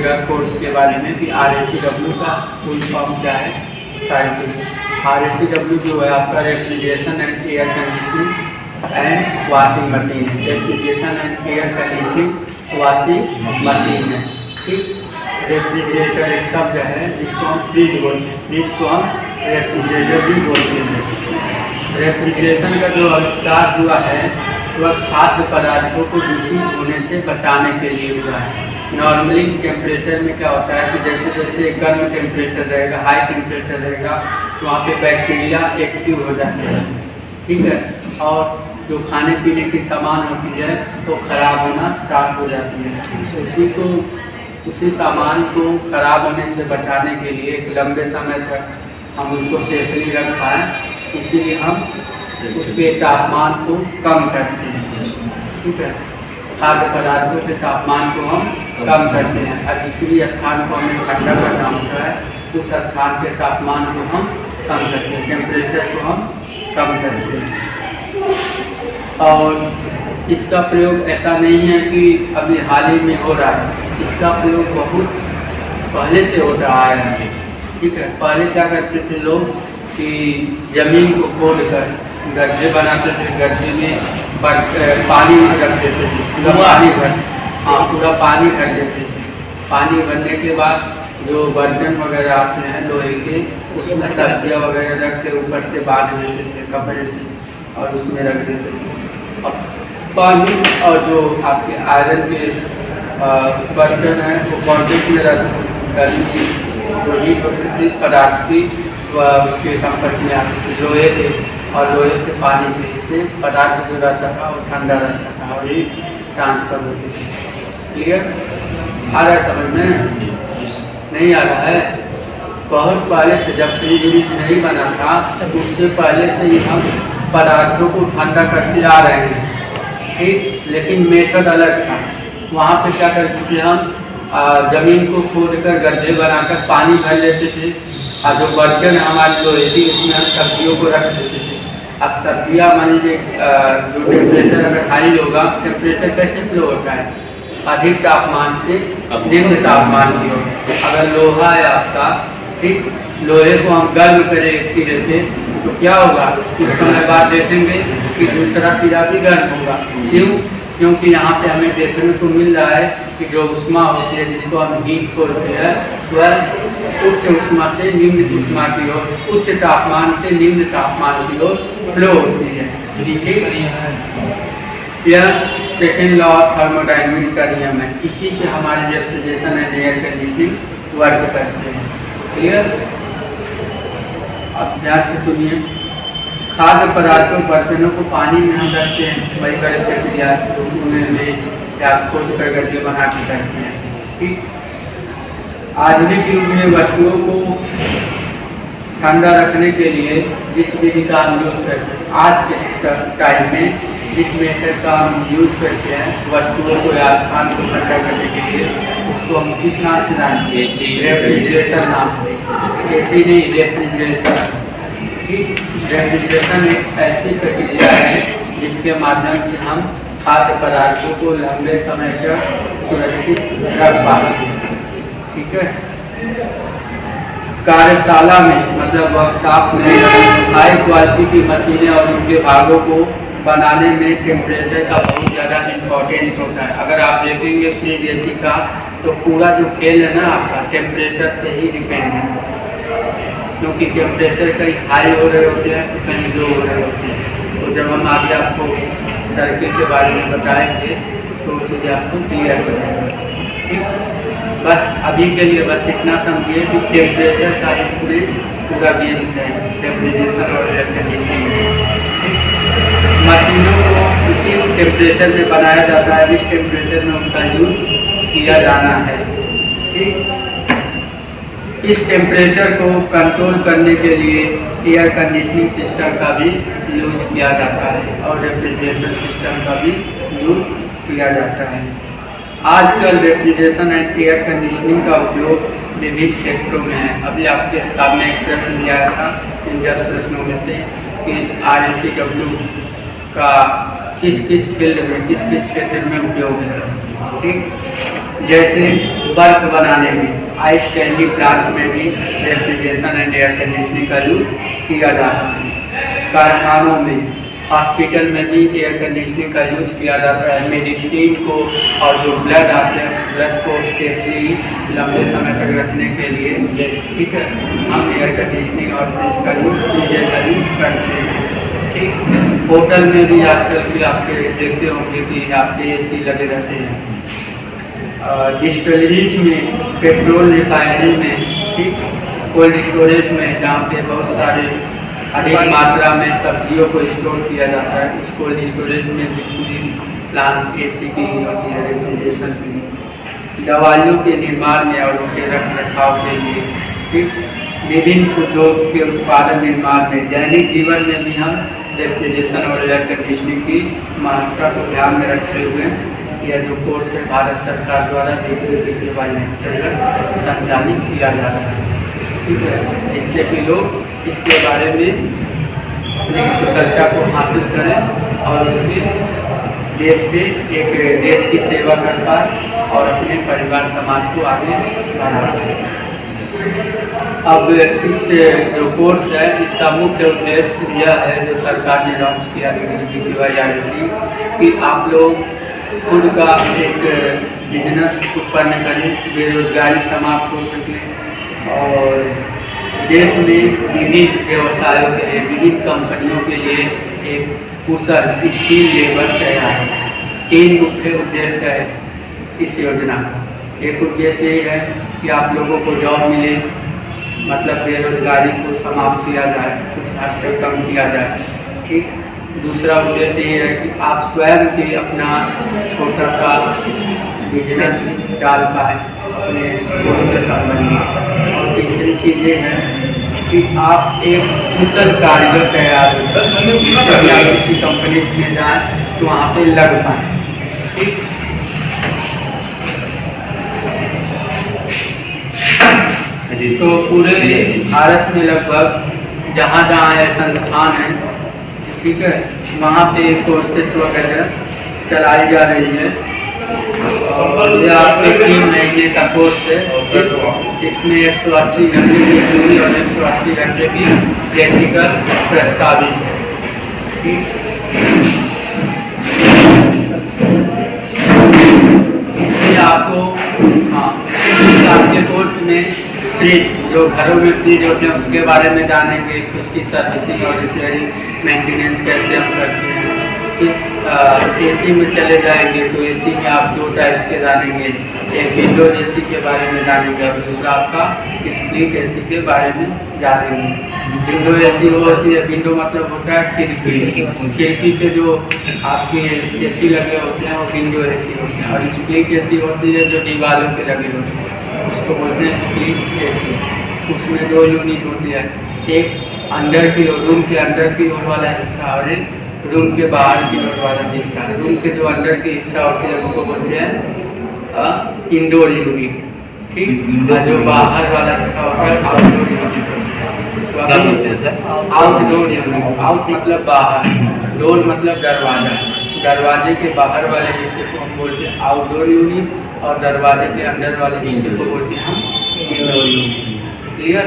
पूछिएगा कोर्स के बारे में कि RACW का फुल फॉर्म क्या है, सारी चीज़ें। RACW जो है आपका refrigeration and air conditioning and washing machine है। Refrigeration and air conditioning washing machine है, ठीक। रेफ्रिजरेटर एक शब्द है जिसको हम फ्रिज बोलते हैं, फ्रिज को हम रेफ्रिजरेटर भी बोलते हैं। रेफ्रिजरेशन का जो आविष्कार हुआ है वह खाद्य पदार्थों को दूषित होने से बचाने के लिए हुआ है। नॉर्मली टेम्परेचर में क्या होता है कि जैसे जैसे गर्म टेम्परेचर रहेगा, हाई टेम्परेचर रहेगा, तो वहाँ पे बैक्टीरिया एक्टिव हो जाते हैं, ठीक है, और जो खाने पीने की सामान होती है तो खराब होना स्टार्ट हो जाती है। उसी सामान को खराब होने से बचाने के लिए एक लंबे समय तक हम उसको सेफली रख पाएँ, इसीलिए हम उसके तापमान को कम करते हैं, ठीक है। खाद्य पदार्थों के तापमान को हम कम करते हैं और जिस भी स्थान को हमें ठंडा करना होता है उस स्थान के तापमान को हम कम करते हैं, टेम्परेचर को हम कम करते हैं। और इसका प्रयोग ऐसा नहीं है कि अभी हाल ही में हो रहा है, इसका प्रयोग बहुत पहले से होता आया है, ठीक है। पहले क्या करते थे लोग कि ज़मीन को खोद कर गड्ढे बनाते थे, गड्ढे में पानी रखते थे, पूरा पानी भर, हाँ पूरा पानी भर देते थे। पानी भरने के बाद जो बर्तन वगैरह आते हैं लोहे के, उसमें सब्जियाँ वगैरह रख के ऊपर से बांध देते थे कपड़े से और उसमें रख देते थे। और पानी और जो आपके आयरन के बर्तन हैं वो कॉन्टेक्ट में रख गर्मी जो हीट होती थी पदार्थ की वह उसके संपर्क में आती थी, लोहे के, और लोहे से पानी के, इससे पदार्थ जो रहता था वो ठंडा रहता था और हीट ट्रांसफर होती थी। क्लियर? आ रहा है समझ में? नहीं आ रहा है? बहुत पहले से जब फ्रिज व्रिज नहीं बना था तो उससे पहले से ही हम पदार्थों को ठंडा करते आ रहे हैं, ठीक। लेकिन मेथड अलग था। वहाँ पे क्या करते थे हम, ज़मीन को खोद कर गड्ढे बनाकर पानी भर लेते थे और जो बर्तन हमारे लोहे की उसमें हम सब्जियों को रख देते थे। अब सब्जियाँ मान लीजिए जो टेम्परेचर अगर हाई होगा, टेम्परेचर कैसे फ्लो होता है, अधिक तापमान से निम्न तापमान की हो। अगर लोहा है आपका, ठीक, लोहे को हम गर्म करें एक सिरे से तो क्या होगा, कुछ समय बाद देखेंगे कि दूसरा सिरा भी गर्म होगा। क्यों? क्योंकि यहाँ पे हमें देखने को मिल रहा है कि जो उष्मा होती है जिसको हम हीट बोलते हैं वह उच्च उष्मा से निम्न उष्मा की ओर, उच्च तापमान से निम्न तापमान की ओर फ्लो होती है। यह सेकेंड लॉ ऑफ थर्मोडायनेमिक्स का नियम है, इसी पे हमारे refrigeration and air conditioning work करते हैं। क्लियर? अब ध्यान से सुनिए। खाद्य पदार्थों बर्तनों को पानी में हम रखते हैं, वही बड़े प्रक्रिया तो उन्हें या खोद कर गड्ढे बना के करते हैं, ठीक। आधुनिक युग में वस्तुओं को ठंडा रखने के लिए जिस विधि का हम यूज़ करते हैं, आज के टाइम में जिस मेथड का हम यूज़ करते हैं वस्तुओं को या स्थान को ठंडा करने के लिए, उसको हम किस नाम से जानते हैं? रेफ्रिजरेशन नाम से। AC नहीं, रेफ्रिजरेशन। रेफ्रिजरेशन एक ऐसी प्रक्रिया है जिसके माध्यम से हम खाद्य पदार्थों को लंबे समय तक सुरक्षित रख पाते हैं, ठीक है। कार्यशाला में मतलब वर्कशॉप में हाई क्वालिटी की मशीनें और उनके भागों को बनाने में टेम्परेचर का बहुत ज़्यादा इम्पोर्टेंस होता है। अगर आप देखेंगे फ्रिज AC का तो पूरा जो खेल है ना आपका टेम्परेचर पे ही डिपेंड है, क्योंकि टेम्परेचर कहीं हाई हो रहे होते हैं तो कहीं लो हो रहे होते हैं। तो जब हम आगे आपको सर्किट के बारे में बताएंगे तो वो चीज़ें आपको क्लियर हो जाएगा, ठीक। बस अभी के लिए बस इतना समझिए कि टेम्परेचर का इसमें पूरा गेम्स है रेफ्रिजरेशन और एयर कंडीशनिंग। मशीनों को उसी टेम्परेचर में बनाया जाता है जिस टेम्परेचर में उनका यूज़ किया जाना है, ठीक। इस टेम्परेचर को कंट्रोल करने के लिए एयर कंडीशनिंग सिस्टम का भी यूज़ किया जाता है और रेफ्रिजरेशन सिस्टम का भी यूज़ किया जाता है। आजकल रेफ्रिजरेशन एंड एयर कंडीशनिंग का उपयोग विभिन्न क्षेत्रों में है। अभी आपके सामने एक प्रश्न दिया था इन 10 प्रश्नों में से कि RACW का किस किस फील्ड में, किस किस क्षेत्र में उपयोग है, ठीक। जैसे बर्फ बनाने में, आइस कैंडी प्लांट में भी रेफ्रिजरेशन एंड एयर कंडीशनिंग का यूज़ किया जाता है। कारखानों में, हॉस्पिटल में भी एयर कंडीशनिंग का यूज़ किया जाता है। मेडिसिन को और जो ब्लड आते हैं उस ब्लड को सेफली लंबे समय तक रखने के लिए, ठीक है, हम एयर कंडीशनिंग और फ्रिज का यूज़ करते हैं। ठीक, होटल में भी आजकल भी आपके देखते होंगे कि आपके AC लगे रहते हैं। डिस्टिलरीज में, पेट्रोल रिफाइनरी में, ठीक, कोल्ड स्टोरेज में जहाँ पे बहुत सारे अधिक मात्रा में सब्जियों को स्टोर किया जाता है, उस कोल्ड स्टोरेज में भी पूरी प्लांट AC की होती है, रेफ्रिजरेशन की। दवाइयों के निर्माण में और उनके रख रखाव के लिए, ठीक, विभिन्न उद्योग के उत्पादन निर्माण में, दैनिक जीवन में भी हम रेफ्रिजरेशन और एयर कंडीशनिंग की महत्ता को ध्यान में रखते हुए यह जो कोर्स है भारत सरकार द्वारा DPTY के अंतर्गत संचालित किया जा रहा है। ठीक है, इससे कि लोग इसके बारे में अपनी कुशलता को हासिल करें और उसके देश की सेवा कर पाए और अपने परिवार समाज को आगे बढ़ा पाए। अब इस जो कोर्स है इसका मुख्य उद्देश्य यह है, जो सरकार ने लॉन्च किया DPTY कि आप लोग खुद का एक बिजनेस उत्पन्न करें, बेरोजगारी समाप्त हो सके और देश में विविध व्यवसायों के लिए, विविध कंपनियों के लिए एक कुशल स्किल लेबर तैयार है। 3 मुख्य उद्देश्य है इस योजना का। एक उद्देश्य ये है कि आप लोगों को जॉब मिले, मतलब बेरोजगारी को समाप्त किया जाए, कुछ हद तक कम किया जाए। ठीक, दूसरा उद्देश्य ये है कि आप स्वयं के अपना छोटा सा बिजनेस डाल पाए अपने कोर्स से संबंधित। और तीसरी चीज़ ये है कि आप एक कुशल कारीगर तैयार होकर या किसी कंपनी में जाएँ तो वहाँ पे लग पाए। ठीक, तो पूरे भारत में लगभग जहाँ जहाँ ये संस्थान है, ठीक है, वहाँ पे कोर्सेस वगैरह चलाई जा रही है और ये आपके 3 महीने का कोर्स है। इसमें 180 घंटे की थ्योरी और 180 घंटे की प्रैक्टिकल प्रस्तावित है। ठीक, इसलिए आपको आपके कोर्स में फ्रिज, जो घरों में फ्रिज होते हैं उसके बारे में जानेंगे, उसकी सर्विसिंग और रिपेयरिंग मेंटेनेंस कैसे हम करते हैं। फिर AC में चले जाएंगे तो AC में आप 2 टाइप से जानेंगे, एक विंडोज AC के बारे में जानेंगे और दूसरा आपका स्प्लिट AC के बारे में जानेंगे। विंडो AC वो होती है, विंडो मतलब होता है खिड़की के जो आपके AC लगे होते हैं वो विंडो AC होते हैं, और स्प्लिट AC होती है जो दीवारों पे लगे होते हैं, उसको बोलते हैं स्प्लिट AC। उसमें 2 यूनिट होती है, एक अंदर की रूम के अंदर की ओर वाला हिस्सा और एक रूम के बाहर की ओर वाला हिस्सा। रूम के जो अंदर की हिस्सा होती है उसको बोलते हैं इंडोर यूनिट। ठीक, जो बाहर वाला हिस्सा होता है outdoor unit. Outdoor unit, out मतलब बाहर, डोर मतलब दरवाजा। दरवाजे के बाहर वाले हिस्से को हम बोलते हैं आउटडोर यूनिट और दरवाजे के अंदर वाले हिस्से को बोलते हैं हम इंडोर यूनिट। क्लियर?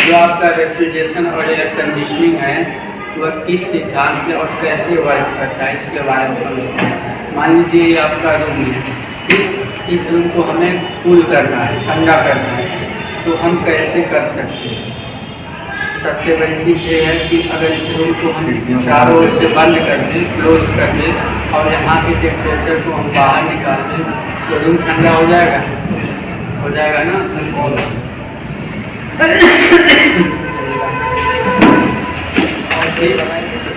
जो आपका रेफ्रिजरेशन और एयर कंडीशनिंग है वह किस सिद्धांत पे और कैसे वर्क करता है इसके बारे में समझते हैं। मान लीजिए ये आपका रूम है, इस रूम को हमें कूल करना है, ठंडा करना है, तो हम कैसे कर सकते हैं? सबसे बड़ी चीज़ ये है कि अगर इस रूम को हम चारों ओर से बंद कर दें, क्लोज कर दें और यहाँ के टेम्परेचर को हम बाहर निकाल दें तो रूम ठंडा हो जाएगा ना।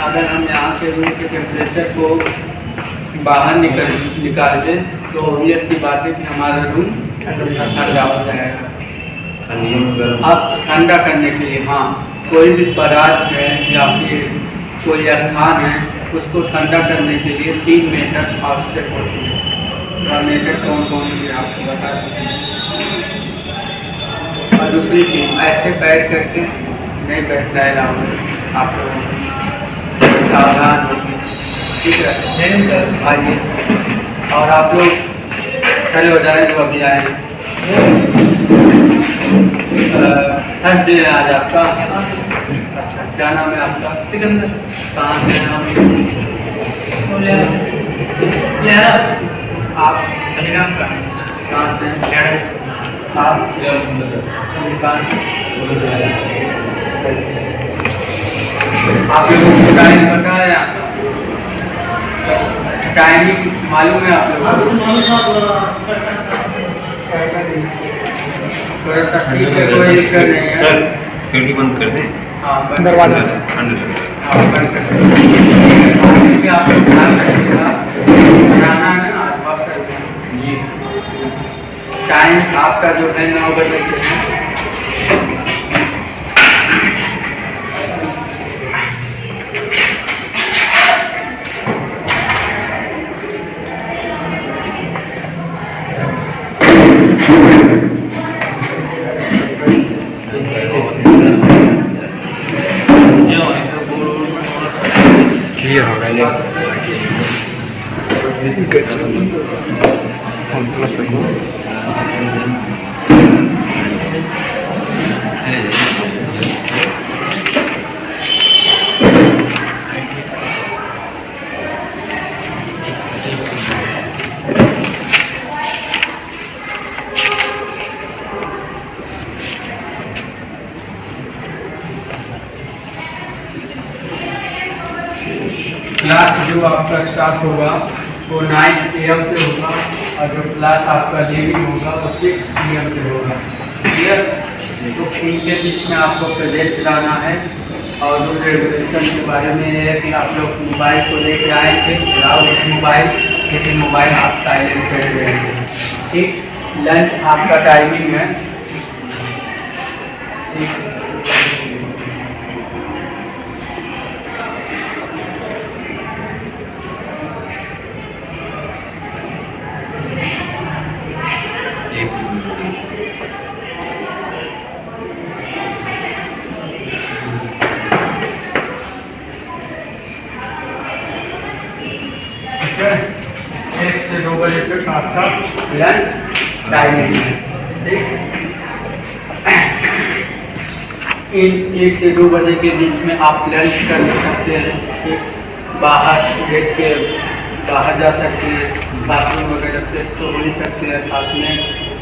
अगर हम यहाँ के रूम के टेम्परेचर को बाहर निकाल दें तो ऑब्वियस सी बात है कि हमारा रूम ठंडा हो जाएगा। अब ठंडा करने के लिए कोई भी पदार्थ है या फिर कोई स्थान है उसको ठंडा करने के लिए 3 मेथड आवश्यक होती है। मेथड कौन कौन सी आपको बता दें। और दूसरी चीज़, ऐसे पैर करके नहीं बैठना है लाभ आप लोगों को, सावधान हो, ठीक है सर। आइए और आप लोग खड़े हो जाए जो अभी आए। थर्ड डे है आज आपका। अच्छा, क्या नाम है आपका? सिकंदर। कहाँ से हैं आप? आप कहाँ से हैं? आप आप लोगों को टाइम पता है? टाइमिंग मालूम है आप लोगों को? थोड़ा सा ठीक है, कोई दिक्कत नहीं है सर। खिड़की बंद कर दें। हाँ दरवाजा बंद कर दें। आप लोग ध्यान रखिएगा, बनाना है ना आप कर दें जी। टाइम आपका जो है 9 बजे से है। क्लास जो आपका स्टार्ट होगा वो 9 AM से होगा और जो क्लास आपका लीविंग होगा वो 6 PM से होगा। क्लियर? तो इनके बीच में आपको प्रेजेंट कराना है। और जो रेगुलेशन के बारे में है कि आप लोग मोबाइल को लेकर आएंगे, मोबाइल, लेकिन मोबाइल आप साइलेंट कर देंगे। ठीक, लंच आपका टाइमिंग है। ठीक, एक से 2 बजे तक आपका लंच टाइमिंग है। ठीक, इन 1 से 2 बजे के बीच में आप लंच कर सकते हैं। ठीक, बाहर गेट के बाहर जा सकते हैं, बाथरूम वगैरह प्लेस तो हो ही सकते हैं। साथ में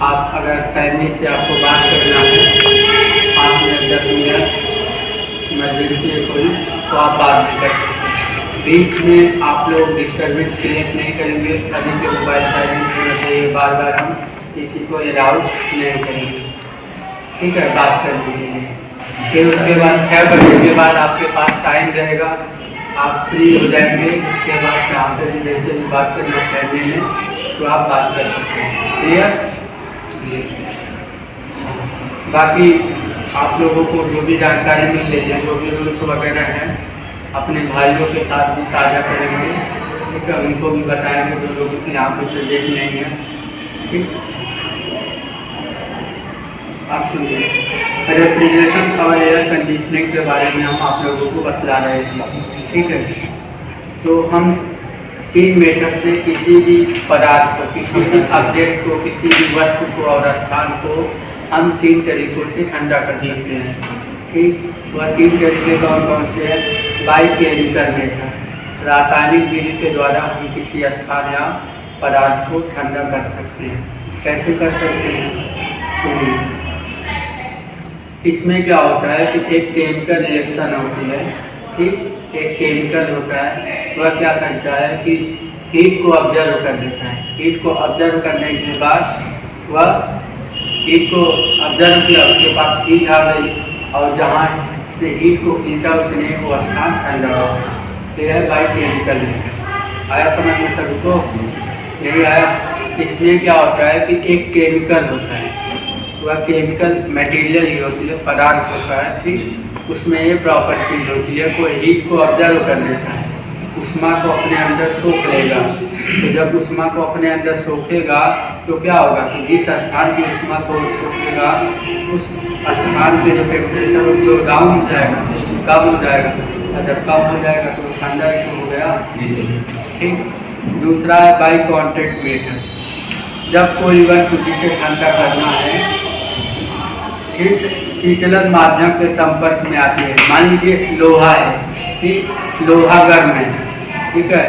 आप अगर फैमिली से आपको बात करना है 5 मिनट 10 मिनट इमरजेंसी है कोई, तो आप बात भी कर सकते हैं। बीच में आप लोग डिस्टर्बेंस क्रिएट नहीं करेंगे, सभी के मोबाइल साइलेंट होना चाहिए। बार बार हम किसी को अलाउ नहीं करेंगे। ठीक है, बात करने के लिए। फिर उसके बाद 6 बजे के बाद आपके पास टाइम रहेगा, आप फ्री हो जाएंगे। उसके बाद यहाँ पे भी जैसे भी बात करना फैमिली में तो आप बात कर सकते हैं। क्लियर? बाकी आप लोगों को जो भी जानकारी मिल रही है, जो भी रूल्स वगैरह हैं, अपने भाइयों के साथ भी साझा करेंगे। ठीक है, उनको भी बताएंगे जो लोग यहाँ पे प्रेजेंट नहीं है। ठीक, आप सुनिए। रेफ्रिजरेशन और एयर कंडीशनिंग के बारे में हम आप लोगों को बतला रहे थे। ठीक है, तो हम 3 मेथड से किसी भी पदार्थ को, किसी भी ऑब्जेक्ट को, किसी भी वस्तु को और स्थान को हम 3 तरीकों से ठंडा कर सकते हैं। ठीक, वह 3 तरीके कौन कौन से हैं? बायोकेमिकल मेथड, रासायनिक विधि के द्वारा हम किसी स्थान या पदार्थ को ठंडा कर सकते हैं। कैसे कर सकते हैं? सुनिए। इसमें क्या होता है कि एक केमिकल रिएक्शन होती है। ठीक, एक केमिकल होता है, वह क्या करता है कि हीट को ऑब्जर्व कर देता है। हीट को ऑब्जर्व करने के बाद वह हीट को ऑब्जर्व किया, उसके पास हीट आ गई और जहाँ से हीट को खींचा उसने वो स्थान ठंडा हो गया। ये है बायोकेमिकल मेथड। आया समझ में सभी को? नहीं आया? इसमें क्या होता है कि एक केमिकल होता है, वह केमिकल मटेरियल ही होती है, पदार्थ होता है। ठीक, उसमें ये प्रॉपर्टीज होती है, कोई हीट को ऑब्जर्व कर लेता है, उष्मा को अपने अंदर सोख लेगा, तो जब उष्मा को अपने अंदर सोखेगा तो क्या होगा कि जिस स्थान की उष्मा को सोखेगा उस स्थान के जो टेम्परेचर वो डाउन हो जाएगा, कम हो जाएगा, और जब कम हो जाएगा तो ठंडा ही हो गया। जी सर। ठीक। दूसरा है बाई कॉन्टैक्ट मेथड। जब कोई वस्तु जिसे ठंडा करना है, ठीक, शीतलन माध्यम के संपर्क में आती है। मान लीजिए लोहा है, ठीक, लोहा गर्म है, ठीक है,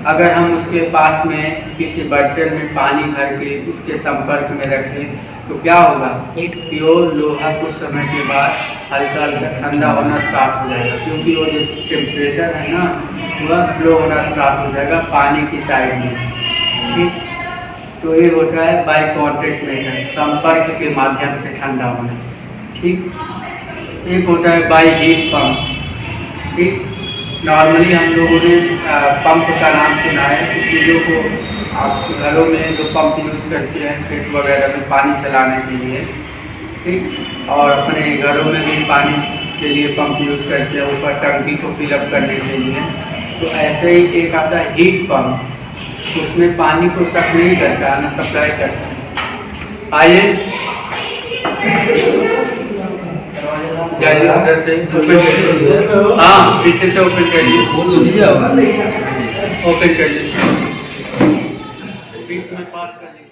अगर हम उसके पास में किसी बर्तन में पानी भर के उसके संपर्क में रखें तो क्या होगा कि वो लोहा कुछ समय के बाद हल्का हल्का ठंडा होना स्टार्ट हो जाएगा, क्योंकि वो जो टेम्परेचर है ना वह फ्लो होना स्टार्ट हो जाएगा पानी की साइड में। ठीक। तो ये होता है बाय कॉन्टैक्ट मेथड, संपर्क के माध्यम से ठंडा होना। ठीक। एक होता है बाय हीट पंप। ठीक। नॉर्मली हम लोगों ने पंप का नाम सुना है, चीज़ों को आप घरों में जो पंप यूज़ करते हैं खेत वगैरह में पानी चलाने के लिए, ठीक, और अपने घरों में भी पानी के लिए पंप यूज़ करते हैं ऊपर टंकी को फिलअप करने के लिए। तो ऐसे ही एक आता है हीट पंप, उसमें पानी को सक नहीं करता है, ना सप्लाई करता है। आइए जाइए अंदर से ओपन करिए। हाँ, पीछे से ओपन करिए, ओपन करिए, बीच में पास कर लीजिए।